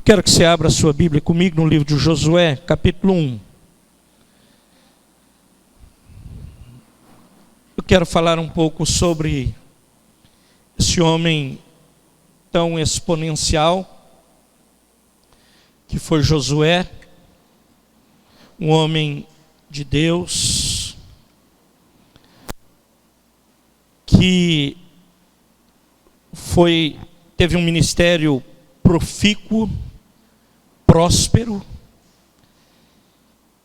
Quero que você abra a sua Bíblia comigo no livro de Josué, capítulo 1. Eu quero falar um pouco sobre esse homem tão exponencial, que foi Josué, um homem de Deus, que teve um ministério profícuo, próspero,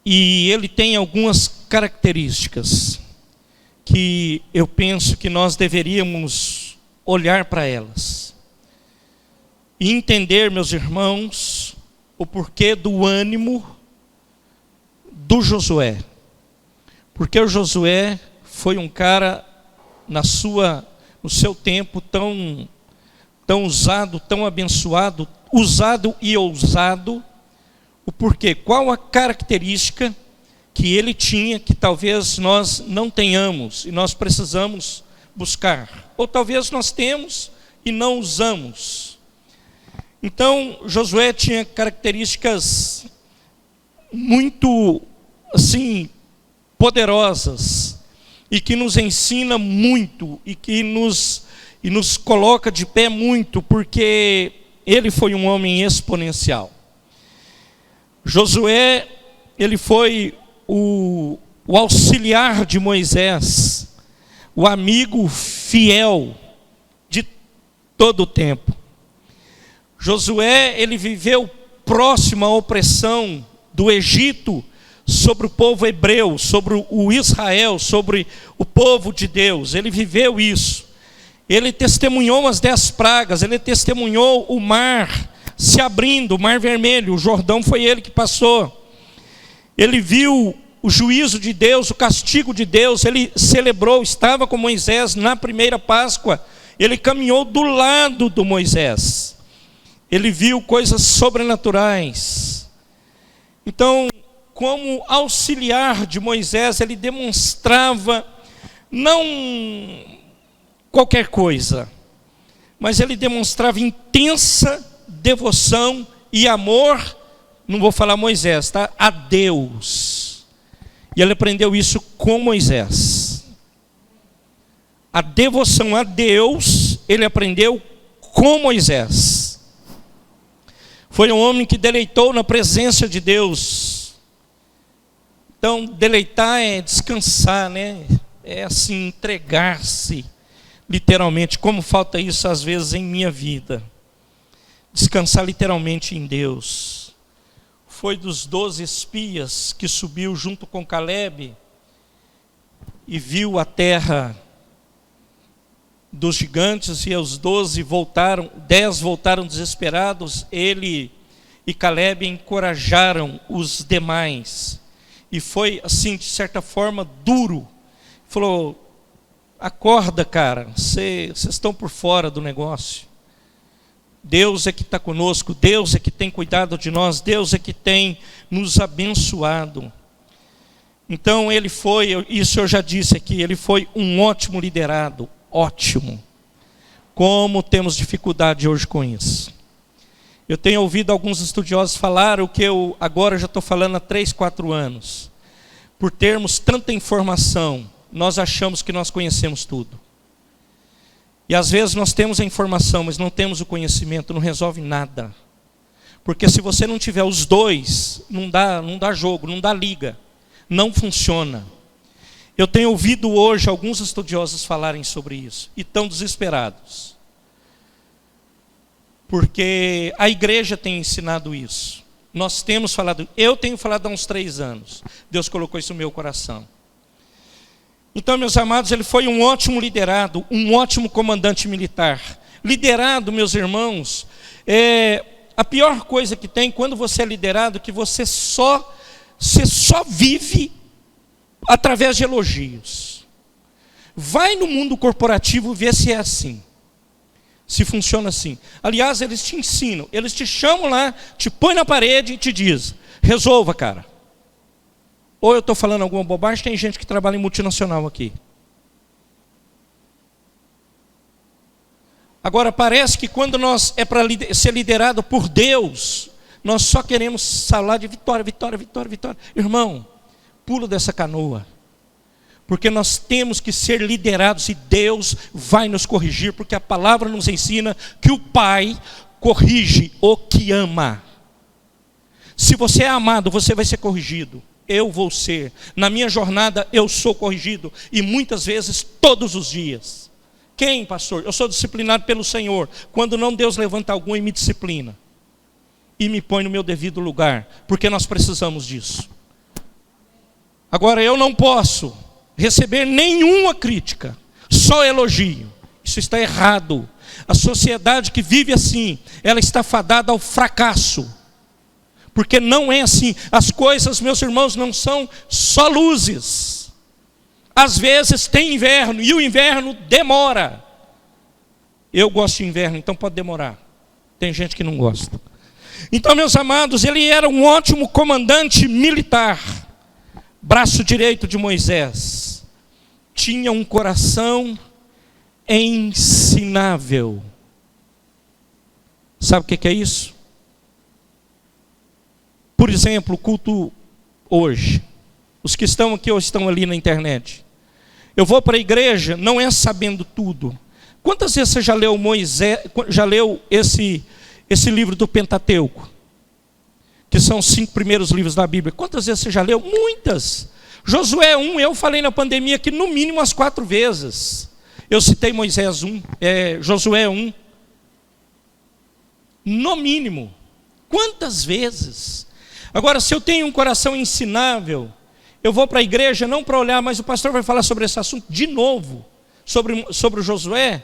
e ele tem algumas características que eu penso que nós deveríamos olhar para elas e entender, meus irmãos, o porquê do ânimo do Josué. Porque o Josué foi um cara no seu tempo tão usado, tão abençoado, usado e ousado. O porquê? Qual a característica que ele tinha que talvez nós não tenhamos e nós precisamos buscar? Ou talvez nós temos e não usamos. Então, Josué tinha características muito, assim, poderosas e que nos ensina muito e que nos coloca de pé muito, porque ele foi um homem exponencial. Josué, ele foi o auxiliar de Moisés, o amigo fiel de todo o tempo. Josué, ele viveu próximo à opressão do Egito sobre o povo hebreu, sobre o Israel, sobre o povo de Deus. Ele viveu isso. Ele testemunhou as 10 pragas, ele testemunhou o mar se abrindo, o mar vermelho, o Jordão foi ele que passou. Ele viu o juízo de Deus, o castigo de Deus, ele celebrou, estava com Moisés na primeira Páscoa, ele caminhou do lado do Moisés. Ele viu coisas sobrenaturais. Então, como auxiliar de Moisés, ele demonstrava não qualquer coisa, mas ele demonstrava intensa devoção e amor, não vou falar Moisés, tá? A Deus. E ele aprendeu isso com Moisés. A devoção a Deus, ele aprendeu com Moisés. Foi um homem que deleitou na presença de Deus. Então, deleitar é descansar, né? É assim, entregar-se. Literalmente, como falta isso às vezes em minha vida. Descansar literalmente em Deus. Foi dos 12 espias que subiu junto com Caleb e viu a terra dos gigantes, e os 12 voltaram, 10 voltaram desesperados. Ele e Caleb encorajaram os demais. E foi assim, de certa forma, duro. Falou: acorda, cara, vocês estão por fora do negócio. Deus é que está conosco, Deus é que tem cuidado de nós, Deus é que tem nos abençoado. Então ele foi, isso eu já disse aqui, ele foi um ótimo liderado, ótimo. Como temos dificuldade hoje com isso. Eu tenho ouvido alguns estudiosos falar o que eu agora já estou falando há 3, 4 anos. Por termos tanta informação, nós achamos que nós conhecemos tudo. E às vezes nós temos a informação, mas não temos o conhecimento, não resolve nada. Porque se você não tiver os dois, não dá jogo, não dá liga, não funciona. Eu tenho ouvido hoje alguns estudiosos falarem sobre isso, e estão desesperados. Porque a igreja tem ensinado isso. Nós temos falado, eu tenho falado há uns 3 anos. Deus colocou isso no meu coração. Então, meus amados, ele foi um ótimo liderado, um ótimo comandante militar. Liderado, meus irmãos, a pior coisa que tem quando você é liderado, que você só vive através de elogios. Vai no mundo corporativo ver se é assim, se funciona assim. Aliás, eles te ensinam, eles te chamam lá, te põem na parede e te dizem: resolva, cara. Ou eu estou falando alguma bobagem? Tem gente que trabalha em multinacional aqui. Agora, parece que quando nós é para ser liderado por Deus, nós só queremos falar de vitória, vitória, vitória, vitória. Irmão, pula dessa canoa. Porque nós temos que ser liderados e Deus vai nos corrigir, porque a palavra nos ensina que o Pai corrige o que ama. Se você é amado, você vai ser corrigido. Eu vou ser. Na minha jornada eu sou corrigido, e muitas vezes todos os dias. Quem, pastor? Eu sou disciplinado pelo Senhor. Quando não, Deus levanta algum e me disciplina e me põe no meu devido lugar, porque nós precisamos disso. Agora, eu não posso receber nenhuma crítica, só elogio. Isso está errado. A sociedade que vive assim, ela está fadada ao fracasso, porque não é assim. As coisas, meus irmãos, não são só luzes. Às vezes tem inverno, e o inverno demora. Eu gosto de inverno, então pode demorar. Tem gente que não gosta. Então, meus amados, ele era um ótimo comandante militar, braço direito de Moisés. Tinha um coração ensinável. Sabe o que é isso? Por exemplo, o culto hoje. Os que estão aqui ou estão ali na internet. Eu vou para a igreja, não é sabendo tudo. Quantas vezes você já leu esse livro do Pentateuco? Que são os 5 primeiros livros da Bíblia. Quantas vezes você já leu? Muitas. Josué 1, eu falei na pandemia que no mínimo as 4 vezes. Eu citei Moisés 1, Josué 1. No mínimo. Quantas vezes? Agora, se eu tenho um coração ensinável, eu vou para a igreja não para olhar, mas o pastor vai falar sobre esse assunto de novo, sobre o Josué.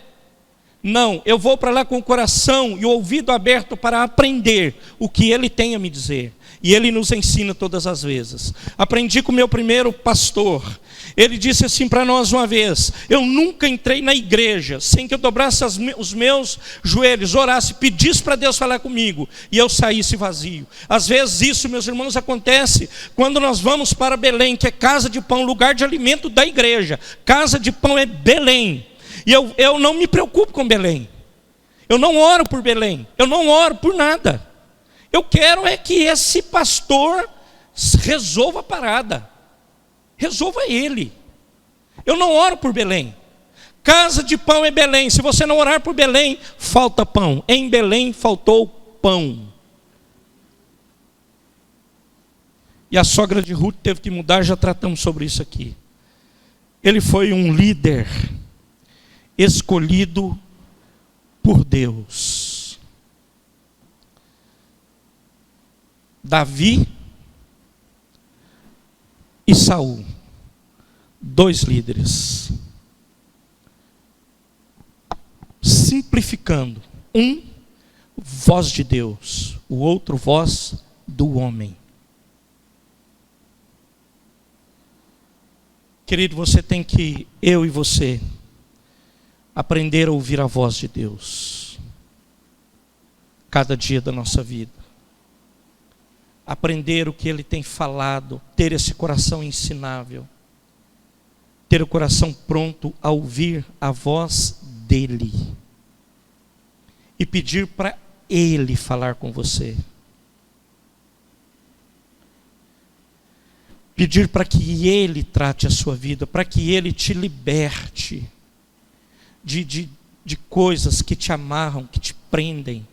Não, eu vou para lá com o coração e o ouvido aberto para aprender o que ele tem a me dizer. E ele nos ensina todas as vezes. Aprendi com o meu primeiro pastor. Ele disse assim para nós uma vez: eu nunca entrei na igreja sem que eu dobrasse os meus joelhos, orasse, pedisse para Deus falar comigo, e eu saísse vazio. Às vezes isso, meus irmãos, acontece quando nós vamos para Belém, que é casa de pão, lugar de alimento da igreja. Casa de pão é Belém. E eu não me preocupo com Belém. Eu não oro por Belém. Eu não oro por nada. Eu quero é que esse pastor resolva a parada. Resolva ele. Eu não oro por Belém. Casa de pão é Belém. Se você não orar por Belém, falta pão. Em Belém faltou pão. E a sogra de Ruth teve que mudar, já tratamos sobre isso aqui. Ele foi um líder escolhido por Deus. Davi e Saul, 2 líderes. Simplificando, um, voz de Deus, o outro, voz do homem. Querido, você tem que, eu e você, aprender a ouvir a voz de Deus cada dia da nossa vida, aprender o que Ele tem falado, ter esse coração ensinável, ter o coração pronto a ouvir a voz dEle e pedir para Ele falar com você, pedir para que Ele trate a sua vida, para que Ele te liberte de coisas que te amarram, que te prendem,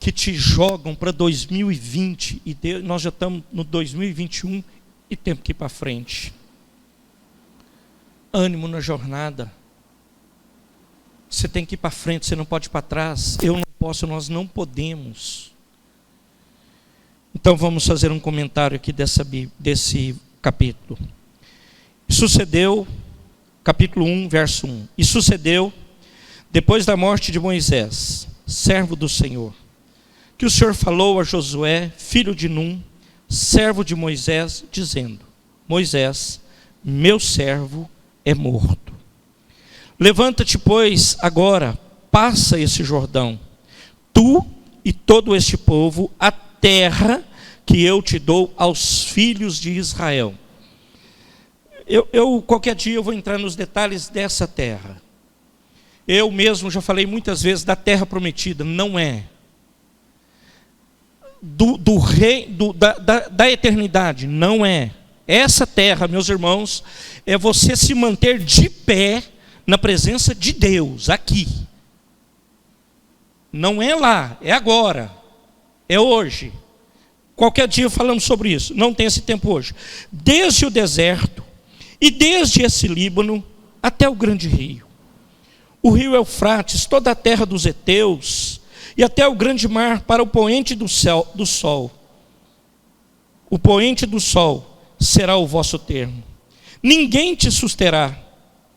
que te jogam para 2020, e nós já estamos no 2021 e temos que ir para frente. Ânimo na jornada. Você tem que ir para frente, você não pode ir para trás. Eu não posso, nós não podemos. Então vamos fazer um comentário aqui desse capítulo. Sucedeu, capítulo 1, verso 1. E sucedeu, depois da morte de Moisés, servo do Senhor, que o Senhor falou a Josué, filho de Num, servo de Moisés, dizendo: Moisés, meu servo, é morto. Levanta-te, pois, agora, passa esse Jordão, tu e todo este povo, a terra que eu te dou aos filhos de Israel. Qualquer dia eu vou entrar nos detalhes dessa terra. Eu mesmo já falei muitas vezes da terra prometida. Não é. do rei, da eternidade. Não é. Essa terra, meus irmãos, é você se manter de pé na presença de Deus, aqui. Não é lá, é agora, é hoje. Qualquer dia falamos sobre isso, não tem esse tempo hoje. Desde o deserto e desde esse Líbano até o grande rio. O rio Eufrates, toda a terra dos heteus e até o grande mar para o poente do sol. O poente do sol será o vosso termo. Ninguém te susterá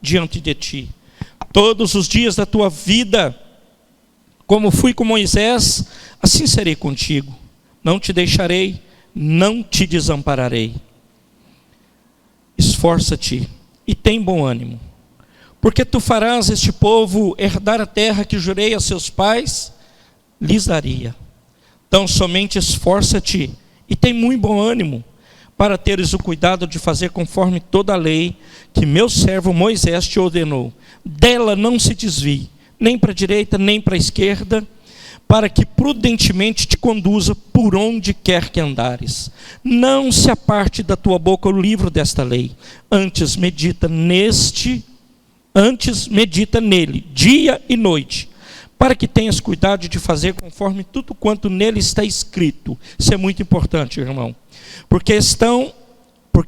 diante de ti. Todos os dias da tua vida, como fui com Moisés, assim serei contigo. Não te deixarei, não te desampararei. Esforça-te e tem bom ânimo, porque tu farás este povo herdar a terra que jurei a seus pais, lhes daria. Então somente esforça-te e tem muito bom ânimo, para teres o cuidado de fazer conforme toda a lei que meu servo Moisés te ordenou. Dela não se desvie, nem para a direita, nem para a esquerda, para que prudentemente te conduza por onde quer que andares. Não se aparte da tua boca o livro desta lei, antes medita nele, dia e noite, para que tenhas cuidado de fazer conforme tudo quanto nele está escrito. Isso é muito importante, irmão. Porque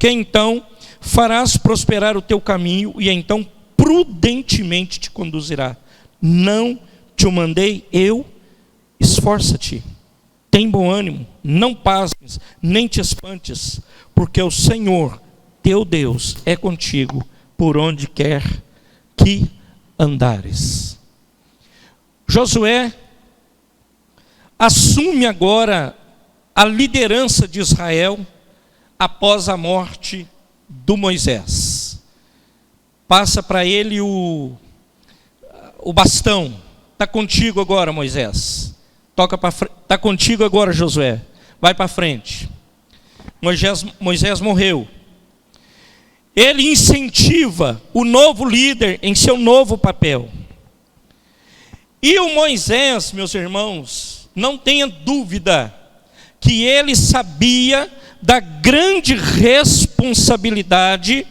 então farás prosperar o teu caminho, e então prudentemente te conduzirá. Não te o mandei eu? Esforça-te, tem bom ânimo, não pasmes, nem te espantes, porque o Senhor, teu Deus, é contigo por onde quer que andares. Josué assume agora a liderança de Israel após a morte do Moisés. Passa para ele o bastão. Está contigo agora, Moisés. Está contigo agora, Josué. Vai para frente. Moisés morreu. Ele incentiva o novo líder em seu novo papel. E o Moisés, meus irmãos, não tenha dúvida que ele sabia da grande responsabilidade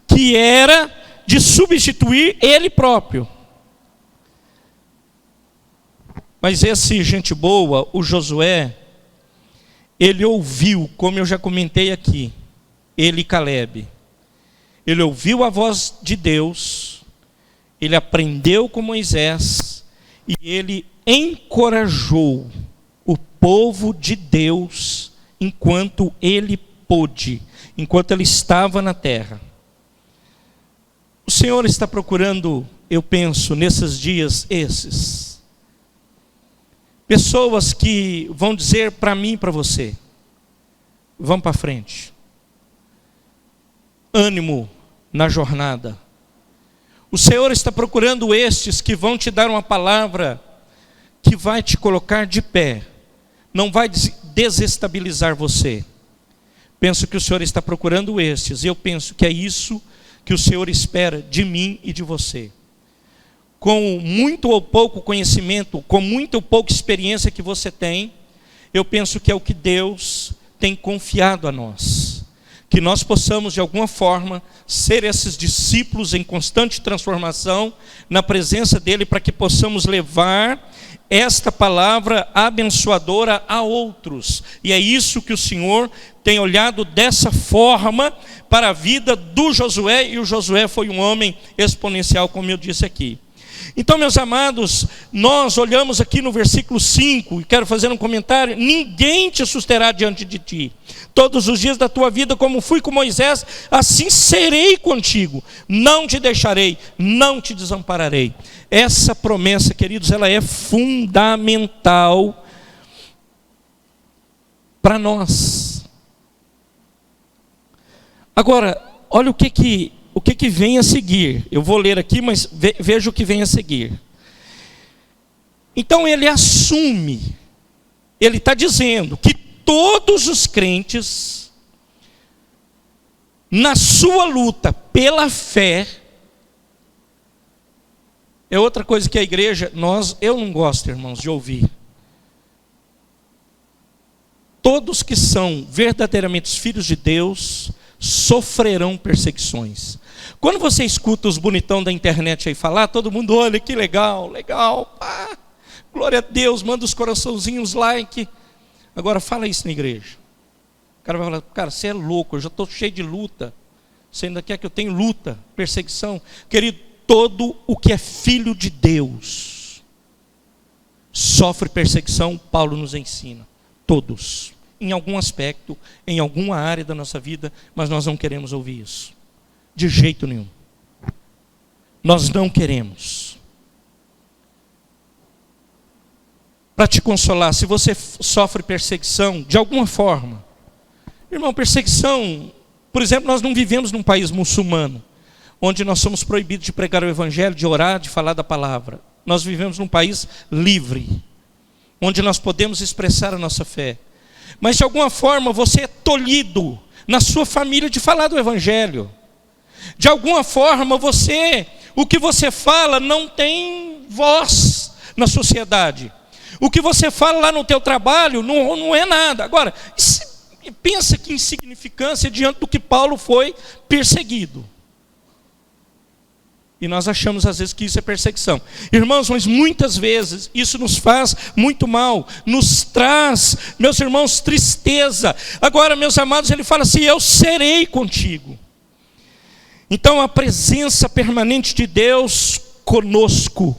que era de substituir ele próprio. Mas esse gente boa, o Josué, ele ouviu, como eu já comentei aqui, ele e Caleb. Ele ouviu a voz de Deus, ele aprendeu com Moisés, e ele encorajou o povo de Deus enquanto ele pôde, enquanto ele estava na terra. O Senhor está procurando, eu penso, nesses dias esses, pessoas que vão dizer para mim e para você: vamos para frente. Ânimo na jornada. O Senhor está procurando estes que vão te dar uma palavra que vai te colocar de pé, não vai desestabilizar você. Penso que o Senhor está procurando estes, e eu penso que é isso que o Senhor espera de mim e de você. Com muito ou pouco conhecimento, com muito ou pouca experiência que você tem, eu penso que é o que Deus tem confiado a nós. Que nós possamos de alguma forma ser esses discípulos em constante transformação na presença dEle, para que possamos levar esta palavra abençoadora a outros. E é isso que o Senhor tem olhado dessa forma para a vida do Josué, e o Josué foi um homem exponencial, como eu disse aqui. Então, meus amados, nós olhamos aqui no versículo 5, e quero fazer um comentário: ninguém te susterá diante de ti. Todos os dias da tua vida, como fui com Moisés, assim serei contigo. Não te deixarei, não te desampararei. Essa promessa, queridos, ela é fundamental para nós. Agora, olha o que vem a seguir. Eu vou ler aqui, mas veja o que vem a seguir. Então ele assume, ele está dizendo que todos os crentes, na sua luta pela fé, é outra coisa que a igreja, eu não gosto, irmãos, de ouvir. todos que são verdadeiramente filhos de Deus sofrerão perseguições. Quando você escuta os bonitão da internet aí falar, todo mundo olha, que legal, legal, pá, glória a Deus, manda os coraçãozinhos, like. Agora fala isso na igreja. O cara vai falar, cara, você é louco, eu já estou cheio de luta. Você ainda quer que eu tenha luta, perseguição? Querido, todo o que é filho de Deus sofre perseguição, Paulo nos ensina. Todos, em algum aspecto, em alguma área da nossa vida, mas nós não queremos ouvir isso. De jeito nenhum. Nós não queremos. Para te consolar, se você sofre perseguição, de alguma forma, irmão, perseguição, por exemplo, nós não vivemos num país muçulmano, onde nós somos proibidos de pregar o evangelho, de orar, de falar da palavra. Nós vivemos num país livre, onde nós podemos expressar a nossa fé. Mas de alguma forma você é tolhido na sua família de falar do evangelho. De alguma forma o que você fala não tem voz na sociedade. O que você fala lá no teu trabalho não é nada. Agora, pensa que insignificância diante do que Paulo foi perseguido. E nós achamos às vezes que isso é perseguição. Irmãos, mas muitas vezes isso nos faz muito mal, nos traz, meus irmãos, tristeza. Agora, meus amados, ele fala assim, eu serei contigo. Então a presença permanente de Deus conosco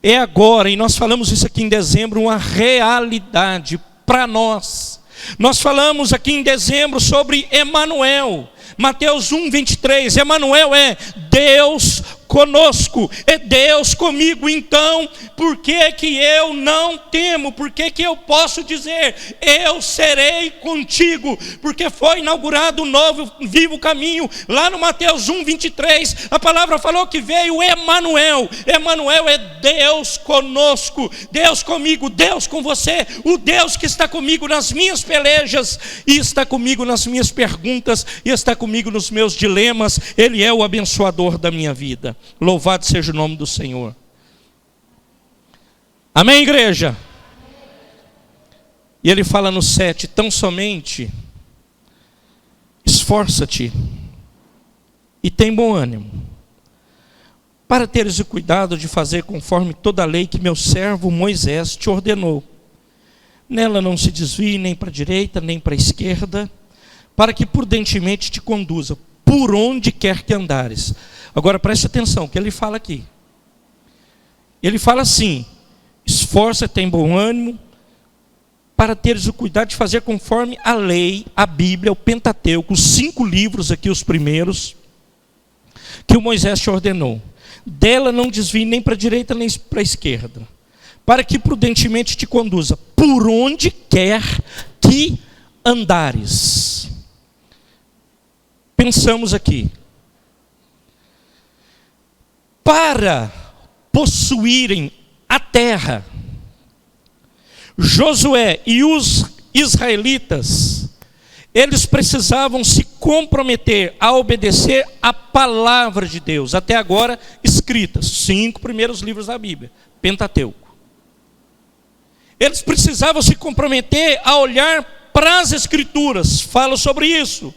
é agora, e nós falamos isso aqui em dezembro, uma realidade para nós. Nós falamos aqui em dezembro sobre Emanuel. Mateus 1:23, Emanuel é Deus conosco, é Deus comigo. Então, por que que eu não temo? Por que que eu posso dizer, eu serei contigo? Porque foi inaugurado um novo, vivo caminho. Lá no Mateus 1:23, a palavra falou que veio Emanuel. Emanuel é Deus conosco, Deus comigo, Deus com você. O Deus que está comigo nas minhas pelejas, e está comigo nas minhas perguntas, e está comigo nos meus dilemas. Ele é o abençoador da minha vida. Louvado seja o nome do Senhor. Amém, igreja? E ele fala no 7, tão somente esforça-te e tem bom ânimo, para teres o cuidado de fazer conforme toda a lei que meu servo Moisés te ordenou. Nela não se desvie nem para a direita, nem para a esquerda, para que prudentemente te conduza por onde quer que andares. Agora preste atenção, o que ele fala aqui. Ele fala assim, esforça-te, tem bom ânimo, para teres o cuidado de fazer conforme a lei, a Bíblia, o Pentateuco, os 5 livros aqui, os primeiros, que o Moisés te ordenou. Dela não desvie nem para a direita nem para a esquerda, para que prudentemente te conduza por onde quer que andares. Pensamos aqui. Para possuírem a terra, Josué e os israelitas, eles precisavam se comprometer a obedecer a palavra de Deus, até agora escritas, 5 primeiros livros da Bíblia, Pentateuco. Eles precisavam se comprometer a olhar para as Escrituras, falo sobre isso.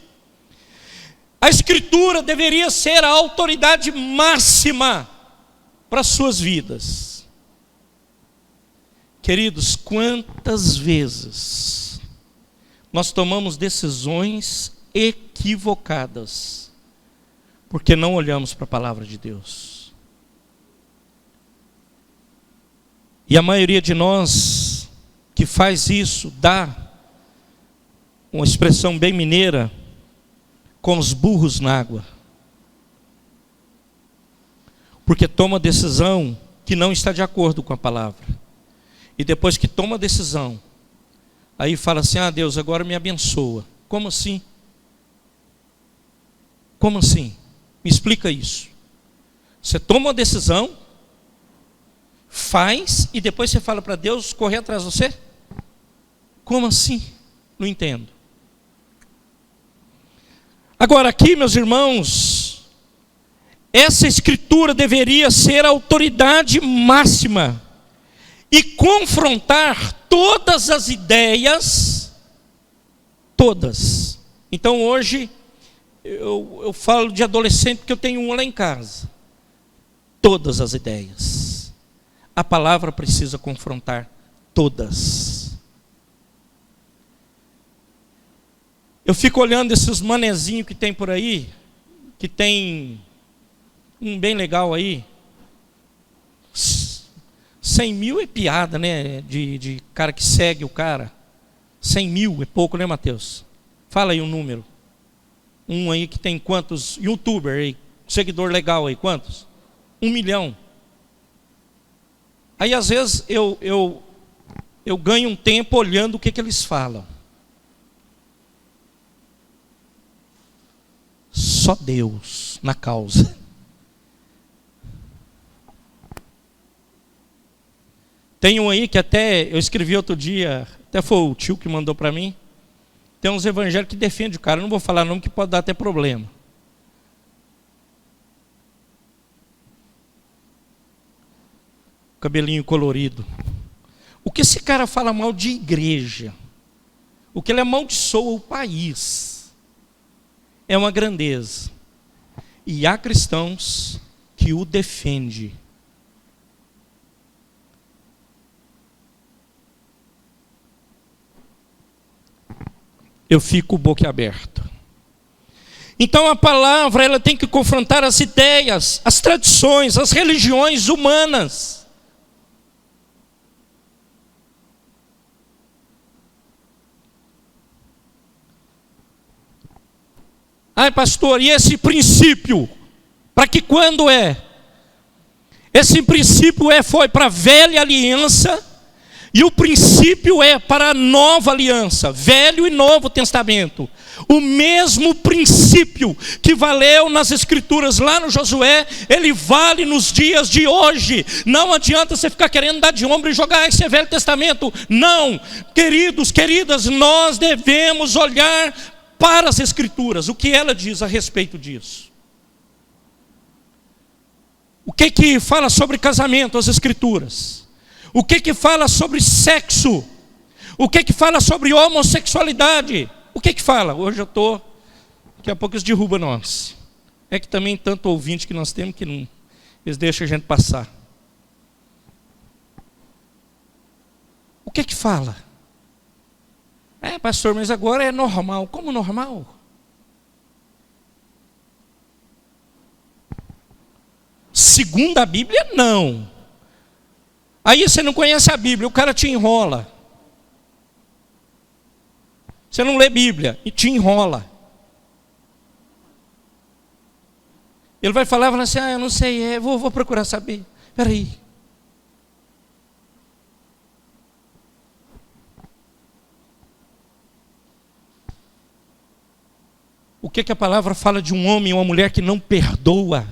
A Escritura deveria ser a autoridade máxima para as suas vidas. Queridos, quantas vezes nós tomamos decisões equivocadas, porque não olhamos para a palavra de Deus. E a maioria de nós que faz isso, dá uma expressão bem mineira, com os burros na água. Porque toma decisão que não está de acordo com a palavra. E depois que toma a decisão, aí fala assim, Deus, agora me abençoa. Como assim? Como assim? Me explica isso. Você toma uma decisão, faz, e depois você fala para Deus correr atrás de você? Como assim? Não entendo. Agora aqui, meus irmãos, essa escritura deveria ser a autoridade máxima e confrontar todas as ideias Todas. Então hoje, eu falo de adolescente porque eu tenho um lá em casa. Todas as ideias. A palavra precisa confrontar todas. Eu fico olhando esses manezinhos que tem por aí, que tem um bem legal aí. 100 mil é piada, né? De cara que segue o cara. 100 mil é pouco, né, Mateus? Fala aí um número. Um aí que tem quantos youtuber aí, seguidor legal aí, quantos? 1 milhão. Aí às vezes eu ganho um tempo olhando o que eles falam. Só Deus na causa. Tem um aí que até eu escrevi outro dia, até foi o tio que mandou para mim. Tem uns evangélicos que defendem o cara, eu não vou falar nome que pode dar até problema. Cabelinho colorido. O que esse cara fala mal de igreja, o que ele amaldiçoa o país, é uma grandeza. E há cristãos que o defendem. Eu fico boquiaberto. Então a palavra, ela tem que confrontar as ideias, as tradições, as religiões humanas. Ai, pastor, e esse princípio? Para que quando é? Esse princípio foi para a velha aliança. E o princípio é para a nova aliança, Velho e Novo Testamento. O mesmo princípio que valeu nas Escrituras lá no Josué, ele vale nos dias de hoje. Não adianta você ficar querendo dar de ombro e jogar esse Velho Testamento. Não, queridos, queridas, nós devemos olhar para as Escrituras. O que ela diz a respeito disso? O que fala sobre casamento, as Escrituras? O que fala sobre sexo? O que fala sobre homossexualidade? O que fala? Hoje eu estou, daqui a pouco eles derrubam nós. É que também tanto ouvinte que nós temos que não, eles deixam a gente passar. O que fala? Pastor, mas agora é normal. Como normal? Segundo a Bíblia, não. Aí você não conhece a Bíblia, o cara te enrola. Você não lê Bíblia e te enrola. Ele vai falar assim, eu não sei, vou procurar saber. Espera aí. O que a palavra fala de um homem e uma mulher que não perdoa?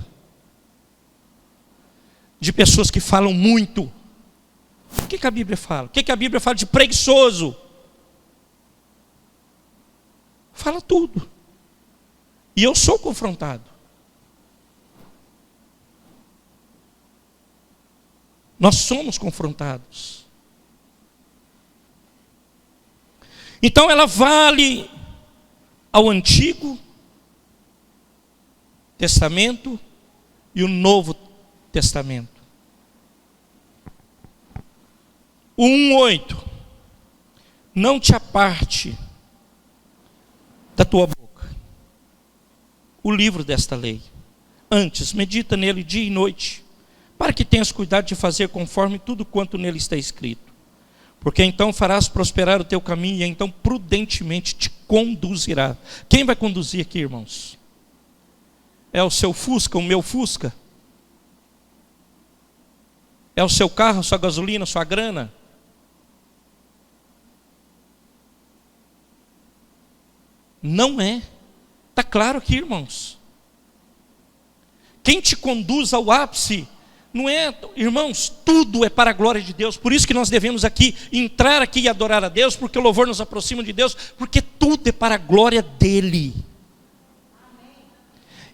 De pessoas que falam muito. O que a Bíblia fala? O que a Bíblia fala de preguiçoso? Fala tudo. E eu sou confrontado. Nós somos confrontados. Então ela vale ao Antigo Testamento e o Novo Testamento. O 1:8. Não te aparte da tua boca o livro desta lei. Antes, medita nele dia e noite, para que tenhas cuidado de fazer conforme tudo quanto nele está escrito. Porque então farás prosperar o teu caminho e então prudentemente te conduzirá. Quem vai conduzir aqui, irmãos? É o seu Fusca, o meu Fusca? É o seu carro, a sua gasolina, a sua grana? Não é. Está claro aqui, irmãos. Quem te conduz ao ápice, não é, irmãos, tudo é para a glória de Deus. Por isso que nós devemos entrar aqui e adorar a Deus, porque o louvor nos aproxima de Deus, porque tudo é para a glória dEle.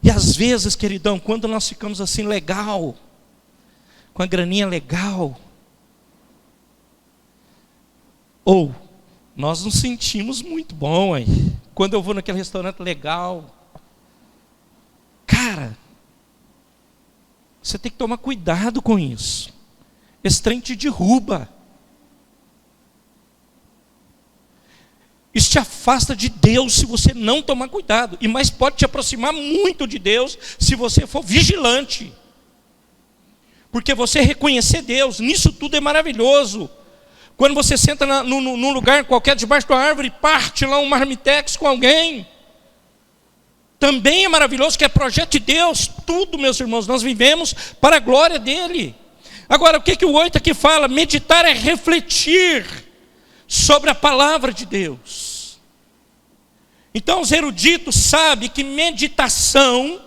E às vezes, queridão, quando nós ficamos assim legal, com a graninha legal, ou nós nos sentimos muito bom aí. Quando eu vou naquele restaurante legal, cara, você tem que tomar cuidado com isso. Esse trem te derruba. Isso te afasta de Deus se você não tomar cuidado. E mais pode te aproximar muito de Deus se você for vigilante. Porque você reconhecer Deus, nisso tudo é maravilhoso. Quando você senta num lugar qualquer, debaixo da árvore, parte lá um marmitex com alguém, também é maravilhoso, que é projeto de Deus. Tudo, meus irmãos, nós vivemos para a glória dele. Agora, o que o 8 aqui fala? Meditar é refletir sobre a palavra de Deus. Então os eruditos sabem que meditação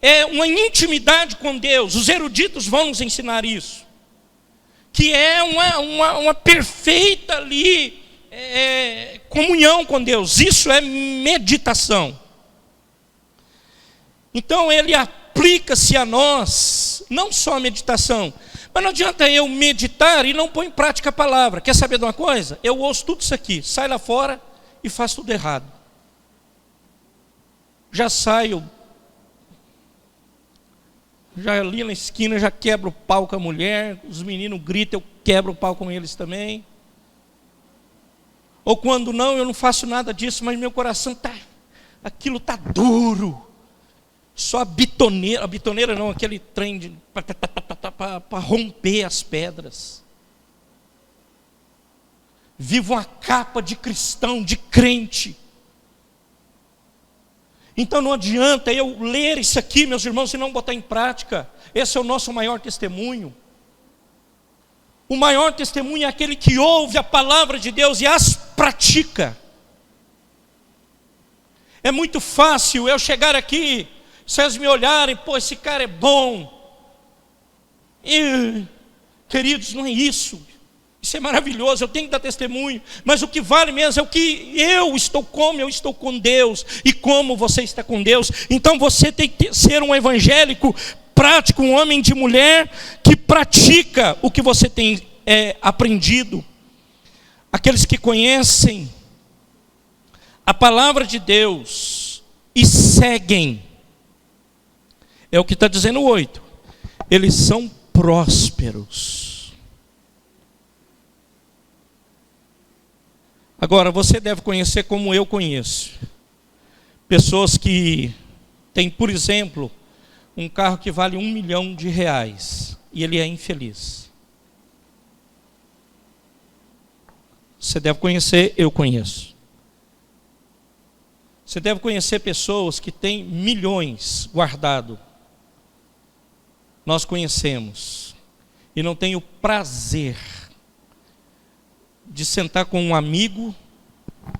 é uma intimidade com Deus. Os eruditos vão nos ensinar isso, que é uma perfeita ali comunhão com Deus. Isso é meditação. Então ele aplica-se a nós, não só a meditação, mas não adianta eu meditar e não pôr em prática a palavra. Quer saber de uma coisa? Eu ouço tudo isso aqui, saio lá fora e faço tudo errado. Já saio, já ali na esquina, já quebro o pau com a mulher, os meninos gritam, eu quebro o pau com eles também. Ou quando não, eu não faço nada disso, mas meu coração aquilo está duro. Só a bitoneira não, aquele trem para romper as pedras. Vivo uma capa de cristão, de crente. Então não adianta eu ler isso aqui, meus irmãos, e não botar em prática. Esse é o nosso maior testemunho. O maior testemunho é aquele que ouve a palavra de Deus e as pratica. É muito fácil eu chegar aqui, vocês me olharem, pô, esse cara é bom. E, queridos, não é isso. Isso é maravilhoso, eu tenho que dar testemunho. Mas o que vale mesmo é o que eu estou com Deus. E como você está com Deus. Então você tem que ser um evangélico prático, um homem de mulher que pratica o que você tem aprendido. Aqueles que conhecem a palavra de Deus e seguem. É o que está dizendo o 8. Eles são prósperos. Agora, você deve conhecer como eu conheço. Pessoas que têm, por exemplo, um carro que vale R$1 milhão e ele é infeliz. Você deve conhecer, eu conheço. Você deve conhecer pessoas que têm milhões guardados. Nós conhecemos. E não tem o prazer de sentar com um amigo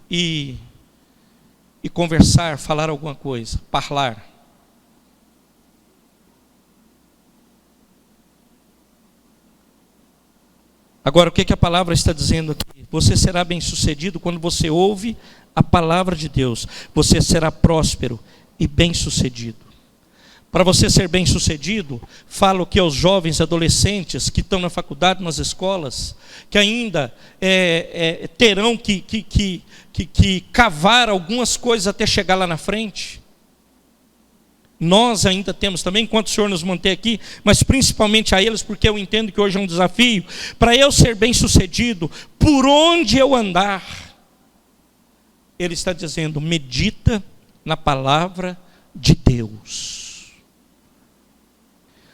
e conversar, falar alguma coisa, parlar. Agora, o que a palavra está dizendo aqui? Você será bem-sucedido quando você ouve a palavra de Deus. Você será próspero e bem-sucedido. Para você ser bem-sucedido, falo que aos jovens adolescentes que estão na faculdade, nas escolas, que ainda terão que cavar algumas coisas até chegar lá na frente. Nós ainda temos também, enquanto o Senhor nos mantém aqui, mas principalmente a eles, porque eu entendo que hoje é um desafio. Para eu ser bem-sucedido, por onde eu andar, Ele está dizendo, medita na palavra de Deus.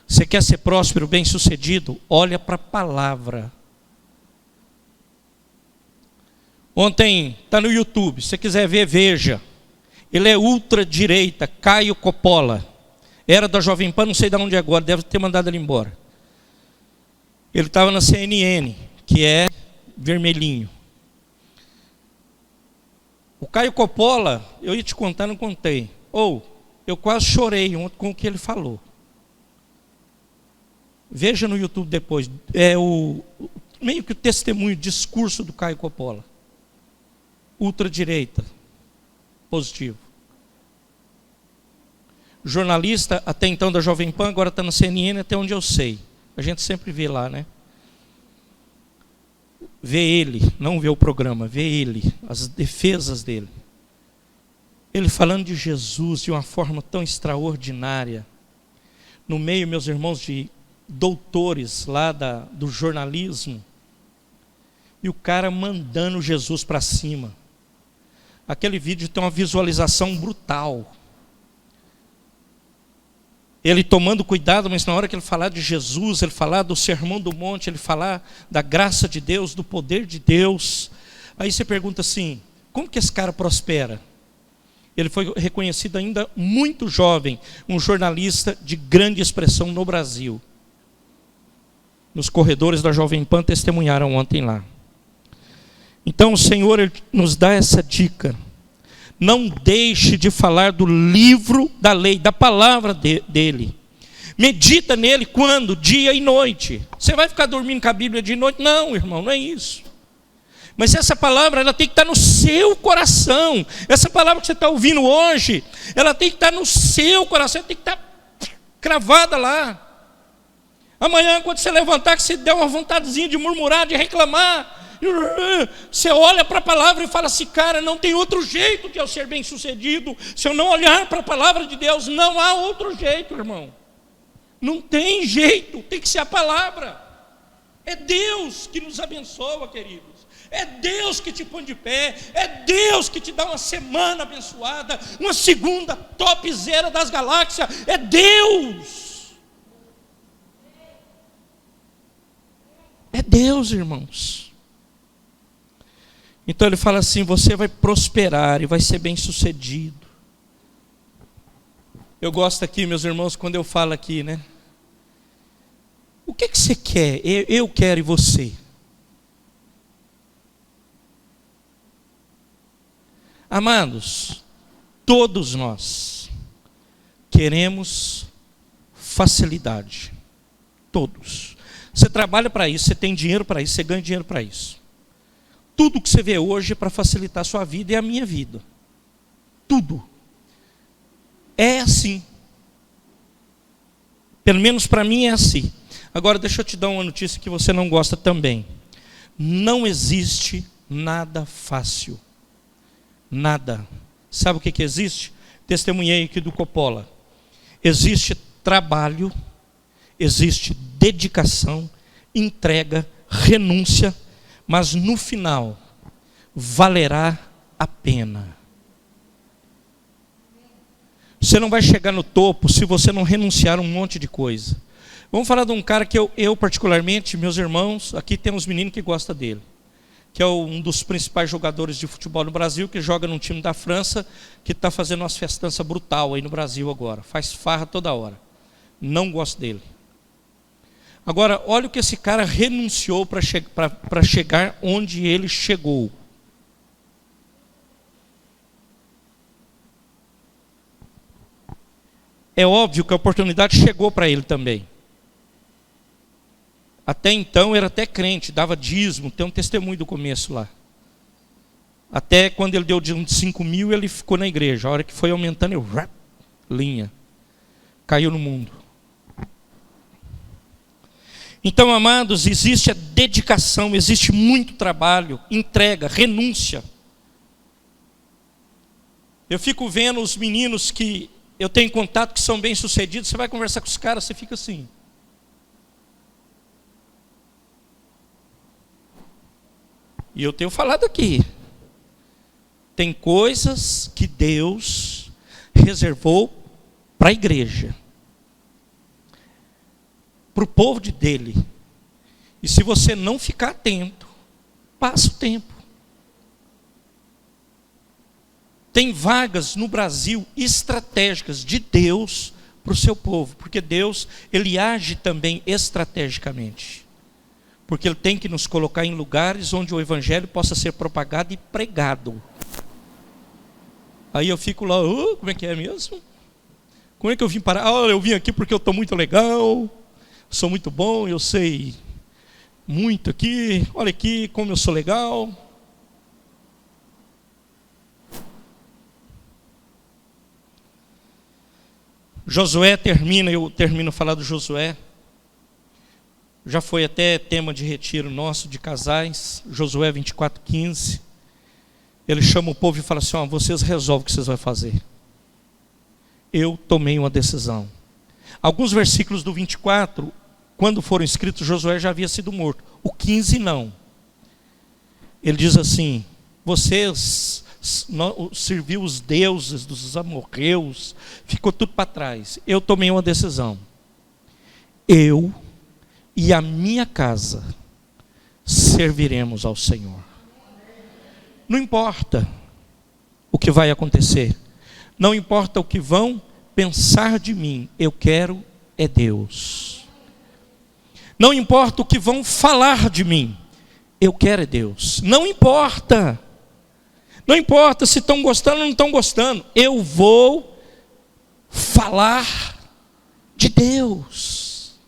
Você quer ser próspero, bem-sucedido? Olha para a palavra. Ontem, está no YouTube, se você quiser ver, veja. Ele é ultradireita, Caio Coppola. Era da Jovem Pan, não sei de onde é agora, deve ter mandado ele embora. Ele estava na CNN, que é vermelhinho. O Caio Coppola, eu ia te contar, não contei. Eu quase chorei ontem com o que ele falou. Veja no YouTube depois, meio que o testemunho, discurso do Caio Coppola. Ultradireita, positivo. Jornalista, até então da Jovem Pan, agora está na CNN, até onde eu sei. A gente sempre vê lá, né? ver ele, não ver o programa, ver ele, as defesas dele. Ele falando de Jesus de uma forma tão extraordinária. No meio, meus irmãos, de doutores lá do jornalismo. E o cara mandando Jesus para cima. Aquele vídeo tem uma visualização brutal. Ele tomando cuidado, mas na hora que ele falar de Jesus, ele falar do Sermão do Monte, ele falar da graça de Deus, do poder de Deus. Aí você pergunta assim, como que esse cara prospera? Ele foi reconhecido ainda muito jovem, um jornalista de grande expressão no Brasil. Nos corredores da Jovem Pan testemunharam ontem lá. Então o Senhor ele nos dá essa dica. Não deixe de falar do livro da lei, da palavra dele. Medita nele quando? Dia e noite. Você vai ficar dormindo com a Bíblia de noite? Não, irmão, não é isso. Mas essa palavra, ela tem que estar no seu coração. Essa palavra que você está ouvindo hoje, ela tem que estar no seu coração, tem que estar cravada lá. Amanhã, quando você levantar, que você der uma vontadezinha de murmurar, de reclamar, você olha para a palavra e fala assim, cara, não tem outro jeito de eu ser bem sucedido. Se eu não olhar para a palavra de Deus, não há outro jeito, irmão. Não tem jeito, tem que ser a palavra. É Deus que nos abençoa, queridos. É Deus que te põe de pé. É Deus que te dá uma semana abençoada, uma segunda topzera das galáxias. É Deus. É Deus, irmãos. Então ele fala assim, você vai prosperar e vai ser bem sucedido. Eu gosto aqui, meus irmãos, quando eu falo aqui, né? O que você quer? Eu quero e você. Amados, todos nós queremos facilidade. Todos. Você trabalha para isso, você tem dinheiro para isso, você ganha dinheiro para isso. Tudo que você vê hoje é para facilitar a sua vida e a minha vida. Tudo. É assim. Pelo menos para mim é assim. Agora deixa eu te dar uma notícia que você não gosta também. Não existe nada fácil. Nada. Sabe o que existe? Testemunhei aqui do Coppola. Existe trabalho, existe dedicação, entrega, renúncia, mas no final valerá a pena. Você não vai chegar no topo se você não renunciar a um monte de coisa. Vamos falar de um cara que eu particularmente, meus irmãos, aqui temos meninos que gostam dele, que é um dos principais jogadores de futebol no Brasil, que joga num time da França, que está fazendo uma festança brutal aí no Brasil agora, faz farra toda hora. Não gosto dele. Agora, olha o que esse cara renunciou para chegar onde ele chegou. É óbvio que a oportunidade chegou para ele também. Até então era até crente, dava dízimo, tem um testemunho do começo lá. Até quando ele deu dízimo de 5 mil, ele ficou na igreja. A hora que foi aumentando, linha. Caiu no mundo. Então, amados, existe a dedicação, existe muito trabalho, entrega, renúncia. Eu fico vendo os meninos que eu tenho contato que são bem-sucedidos, você vai conversar com os caras, você fica assim. E eu tenho falado aqui, tem coisas que Deus reservou para a igreja, para o povo dele. E se você não ficar atento, passa o tempo. Tem vagas no Brasil estratégicas de Deus para o seu povo, porque Deus, ele age também estrategicamente. Porque ele tem que nos colocar em lugares onde o evangelho possa ser propagado e pregado. Aí eu fico lá, como é que é mesmo? Como é que eu vim parar? Eu vim aqui porque eu estou muito legal, sou muito bom, eu sei muito aqui, olha aqui como eu sou legal. Josué termina, eu termino a falar do Josué. Já foi até tema de retiro nosso, de casais, Josué 24:15. Ele chama o povo e fala assim: vocês resolvem o que vocês vão fazer. Eu tomei uma decisão. Alguns versículos do 24, quando foram escritos, Josué já havia sido morto. O 15 não. Ele diz assim: vocês serviu os deuses dos amorreus, ficou tudo para trás. Eu tomei uma decisão. Eu e a minha casa serviremos ao Senhor. Não importa o que vai acontecer, não importa o que vão pensar de mim, eu quero é Deus. Não importa o que vão falar de mim, eu quero é Deus. Não importa se estão gostando ou não estão gostando, eu vou falar de Deus.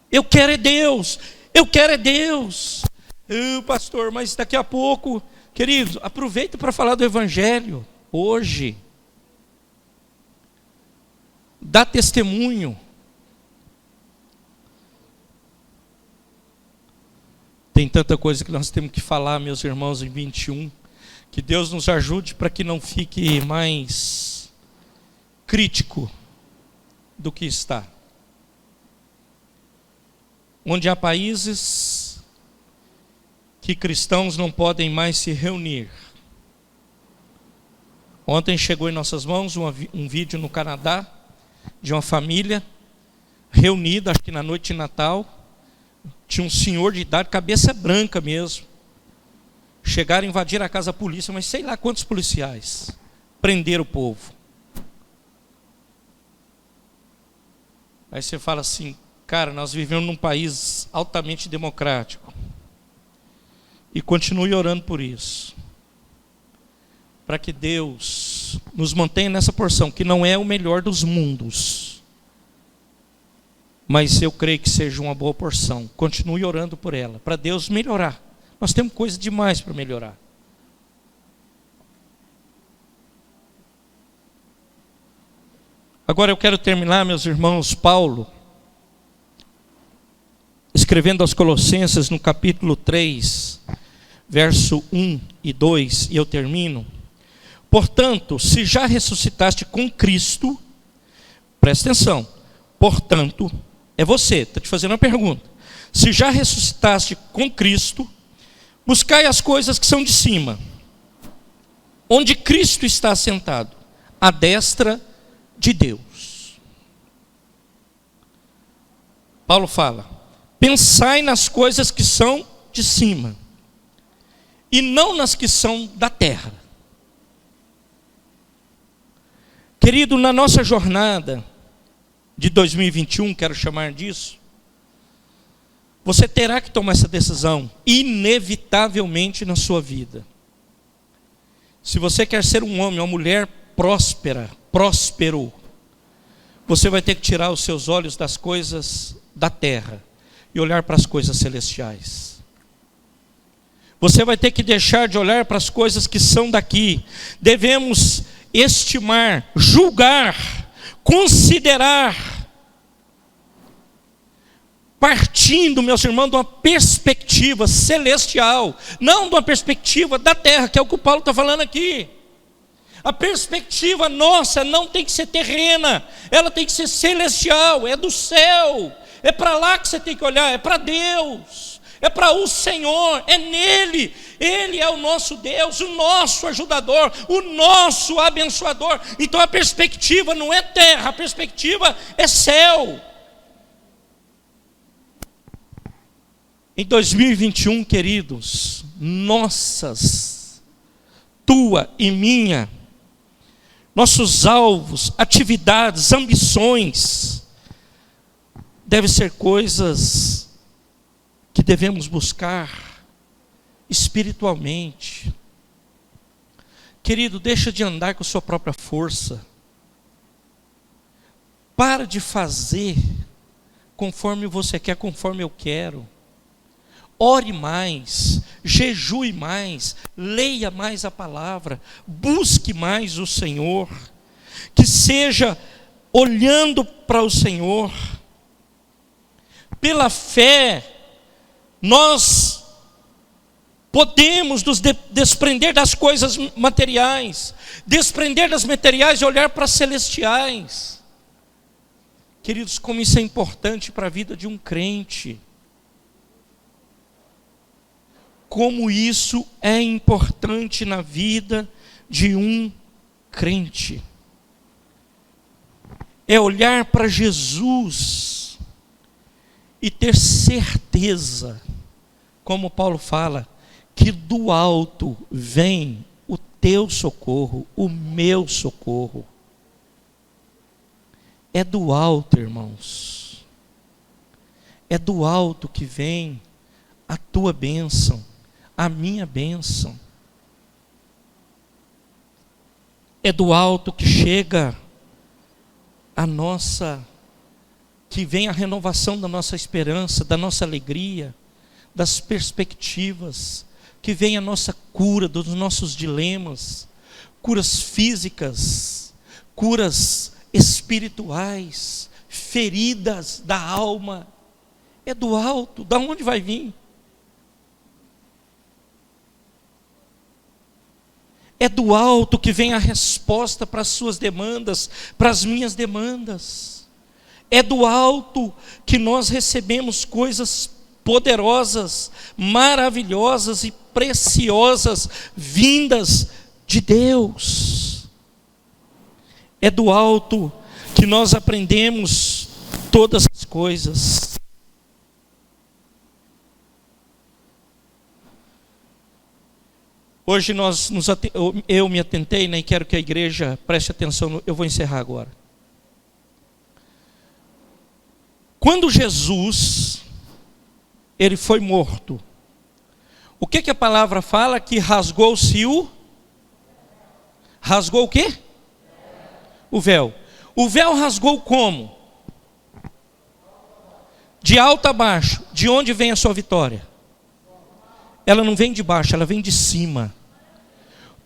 Eu quero é Deus, eu quero é Deus. Pastor, mas daqui a pouco, queridos, aproveita para falar do Evangelho hoje. Dá testemunho. Tem tanta coisa que nós temos que falar, meus irmãos, em 21. Que Deus nos ajude para que não fique mais crítico do que está. Onde há países que cristãos não podem mais se reunir. Ontem chegou em nossas mãos um vídeo no Canadá de uma família reunida, acho que na noite de Natal. Tinha um senhor de idade, cabeça branca mesmo. Chegaram a invadir a casa da polícia, mas sei lá quantos policiais prenderam o povo. Aí você fala assim: cara, nós vivemos num país altamente democrático. E continue orando por isso. Para que Deus nos mantenha nessa porção, que não é o melhor dos mundos. Mas eu creio que seja uma boa porção. Continue orando por ela, para Deus melhorar. Nós temos coisa demais para melhorar. Agora eu quero terminar, meus irmãos. Paulo, escrevendo aos Colossenses no capítulo 3, verso 1 e 2, e eu termino. Portanto, se já ressuscitaste com Cristo, presta atenção, portanto, é você, está te fazendo uma pergunta. Se já ressuscitaste com Cristo, buscai as coisas que são de cima, onde Cristo está assentado, à destra de Deus. Paulo fala: pensai nas coisas que são de cima, e não nas que são da terra. Querido, na nossa jornada de 2021, quero chamar disso, você terá que tomar essa decisão, inevitavelmente na sua vida. Se você quer ser um homem, uma mulher próspero, você vai ter que tirar os seus olhos das coisas da terra e olhar para as coisas celestiais. Você vai ter que deixar de olhar para as coisas que são daqui. Devemos estimar, julgar, considerar, partindo, meus irmãos, de uma perspectiva celestial, não de uma perspectiva da terra, que é o que o Paulo está falando aqui. A perspectiva nossa não tem que ser terrena, ela tem que ser celestial, é do céu, é para lá que você tem que olhar, é para Deus, é para o Senhor, é nele. Ele é o nosso Deus, o nosso ajudador, o nosso abençoador. Então a perspectiva não é terra, a perspectiva é céu. Em 2021, queridos, tua e minha, nossos alvos, atividades, ambições, devem ser coisas que devemos buscar espiritualmente. Querido, deixa de andar com a sua própria força. Para de fazer conforme você quer, conforme eu quero. Ore mais, jejue mais, leia mais a palavra, busque mais o Senhor, que seja olhando para o Senhor, pela fé, Nós podemos nos desprender das coisas materiais, desprender das materiais e olhar para as celestiais. Queridos, como isso é importante para a vida de um crente. Como isso é importante na vida de um crente. É olhar para Jesus e ter certeza, como Paulo fala, que do alto vem o teu socorro, o meu socorro. É do alto, irmãos. É do alto que vem a tua bênção, a minha bênção. É do alto que chega que vem a renovação da nossa esperança, da nossa alegria, das perspectivas, que vem a nossa cura dos nossos dilemas, curas físicas, curas espirituais, feridas da alma. É do alto. Da onde vai vir? É do alto que vem a resposta para as suas demandas, para as minhas demandas. É do alto que nós recebemos coisas poderosas, maravilhosas e preciosas, vindas de Deus. É do alto que nós aprendemos todas as coisas. Hoje eu me atentei, né, e quero que a igreja preste atenção, eu vou encerrar agora. Quando Jesus, ele foi morto, o que a palavra fala? Que rasgou-se rasgou o quê? O véu. O véu rasgou como? De alto a baixo. De onde vem a sua vitória? Ela não vem de baixo, ela vem de cima.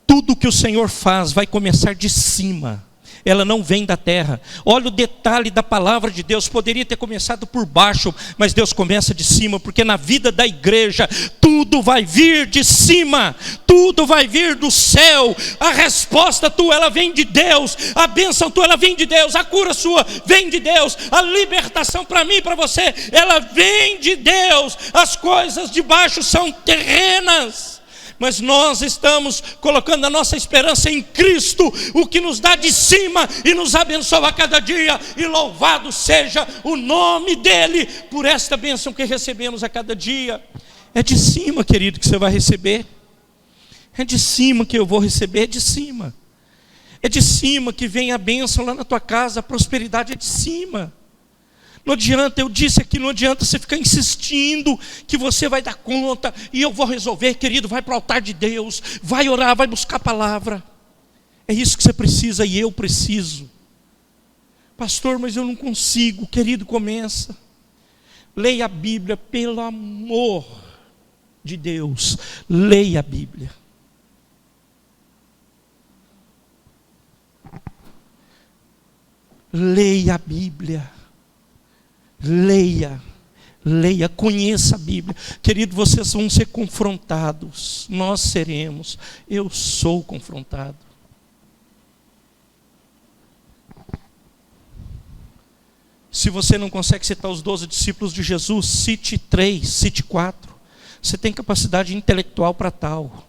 Tudo que o Senhor faz vai começar de cima. Ela não vem da terra. Olha o detalhe da palavra de Deus. Poderia ter começado por baixo, mas Deus começa de cima, porque na vida da igreja tudo vai vir de cima, tudo vai vir do céu. A resposta tua, ela vem de Deus. A bênção tua, ela vem de Deus. A cura sua vem de Deus. A libertação para mim e para você, ela vem de Deus. As coisas de baixo são terrenas, mas nós estamos colocando a nossa esperança em Cristo, o que nos dá de cima e nos abençoa a cada dia, e louvado seja o nome dEle, por esta bênção que recebemos a cada dia. É de cima, querido, que você vai receber, é de cima que eu vou receber, é de cima. É de cima que vem a bênção lá na tua casa, a prosperidade é de cima. Não adianta, eu disse aqui, não adianta você ficar insistindo que você vai dar conta e eu vou resolver, querido. Vai para o altar de Deus, vai orar, vai buscar a palavra. É isso que você precisa e eu preciso. Pastor, mas eu não consigo. Querido, começa. Leia a Bíblia, pelo amor de Deus. Leia a Bíblia. Leia a Bíblia. Leia, conheça a Bíblia. Querido, vocês vão ser confrontados. Nós seremos. Eu sou confrontado. Se você não consegue citar os 12 discípulos de Jesus, cite 3, cite 4. Você tem capacidade intelectual para tal.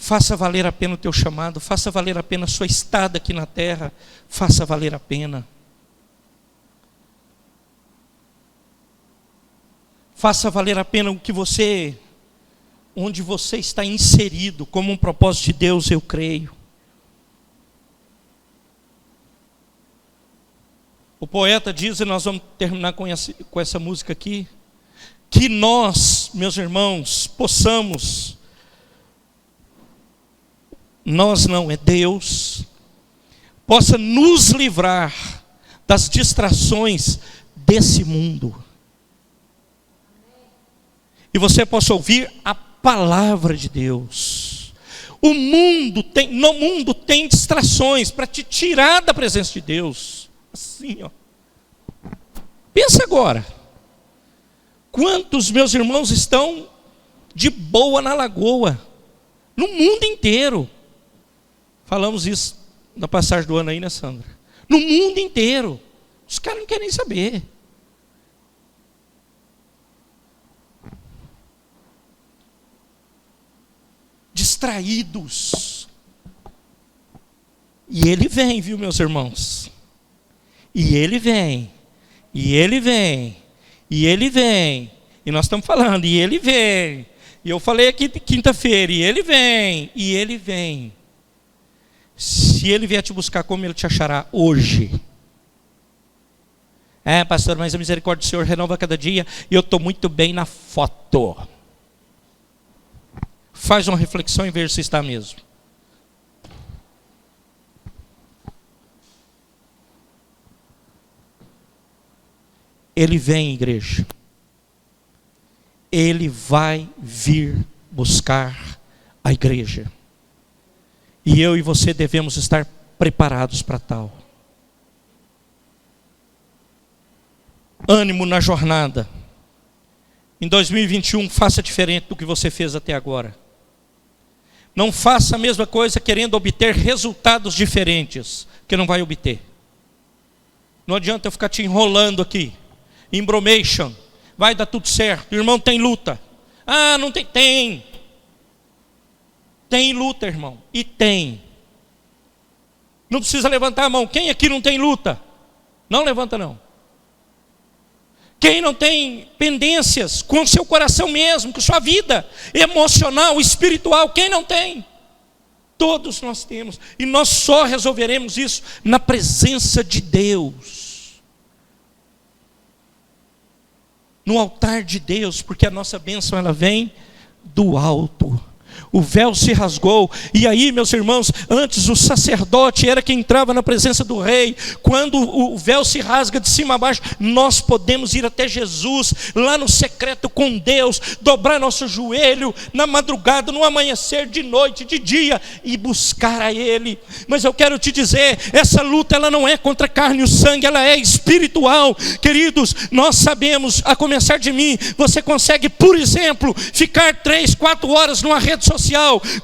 Faça valer a pena o teu chamado, faça valer a pena a sua estada aqui na terra, faça valer a pena. Faça valer a pena onde você está inserido como um propósito de Deus, eu creio. O poeta diz, e nós vamos terminar com essa música aqui, que nós, meus irmãos, possamos, nós não, é Deus, possa nos livrar das distrações desse mundo. E você possa ouvir a palavra de Deus. No mundo tem distrações para te tirar da presença de Deus. Assim, ó. Pensa agora. Quantos meus irmãos estão de boa na lagoa? No mundo inteiro. Falamos isso na passagem do ano aí, né, Sandra? No mundo inteiro. Os caras não querem nem saber. Distraídos. E ele vem, viu, meus irmãos? E ele vem. E ele vem. E ele vem. E nós estamos falando, e ele vem. E eu falei aqui quinta-feira, e ele vem. E ele vem. Se ele vier te buscar, como ele te achará hoje? Pastor, mas a misericórdia do Senhor renova cada dia. E eu estou muito bem na foto. Faz uma reflexão e veja se está mesmo. Ele vem, igreja. Ele vai vir buscar a igreja. E eu e você devemos estar preparados para tal. Ânimo na jornada. Em 2021, faça diferente do que você fez até agora. Não faça a mesma coisa querendo obter resultados diferentes, que não vai obter. Não adianta eu ficar te enrolando aqui. Embromation. Vai dar tudo certo. Irmão, tem luta. Não tem. Tem. Tem luta, irmão. E tem. Não precisa levantar a mão. Quem aqui não tem luta? Não levanta, não. Quem não tem pendências com seu coração mesmo, com sua vida emocional, espiritual, quem não tem? Todos nós temos. E nós só resolveremos isso na presença de Deus. No altar de Deus, porque a nossa bênção ela vem do alto. O véu se rasgou, e aí, meus irmãos, antes o sacerdote era quem entrava na presença do rei. Quando o véu se rasga de cima a baixo, nós podemos ir até Jesus, lá no secreto com Deus, dobrar nosso joelho na madrugada, no amanhecer, de noite, de dia, e buscar a Ele. Mas eu quero te dizer, essa luta ela não é contra a carne e o sangue, ela é espiritual. Queridos, nós sabemos, a começar de mim, você consegue, por exemplo, ficar 3, 4 horas numa rede social.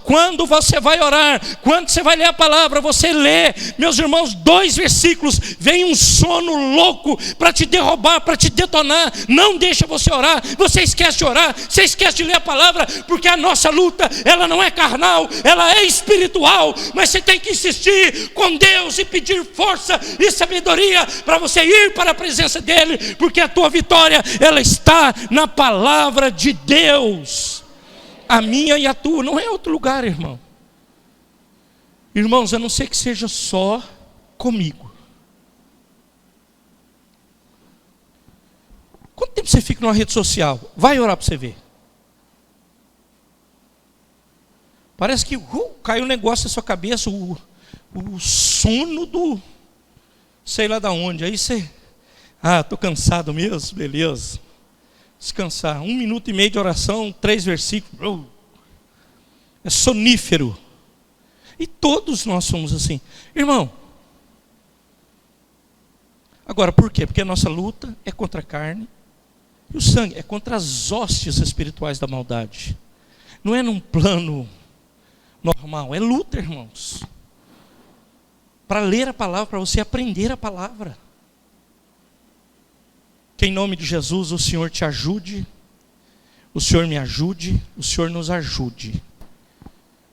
Quando você vai orar, quando você vai ler a palavra, você lê, meus irmãos, 2 versículos, vem um sono louco para te derrubar, para te detonar, não deixa você orar, você esquece de orar, você esquece de ler a palavra, porque a nossa luta, ela não é carnal, ela é espiritual, mas você tem que insistir com Deus e pedir força e sabedoria para você ir para a presença dEle, porque a tua vitória, ela está na palavra de Deus. A minha e a tua, não é outro lugar, irmão. Irmãos, a não ser que seja só comigo. Quanto tempo você fica numa rede social? Vai orar para você ver. Parece que caiu um negócio na sua cabeça, o sono do sei lá da onde. Aí você, estou cansado mesmo, beleza. Descansar, 1 minuto e meio de oração, 3 versículos, é sonífero. E todos nós somos assim, irmão. Agora, por quê? Porque a nossa luta é contra a carne e o sangue, é contra as hostes espirituais da maldade. Não é num plano normal, é luta, irmãos. Para ler a palavra, para você aprender a palavra. Que em nome de Jesus o Senhor te ajude, o Senhor me ajude, o Senhor nos ajude.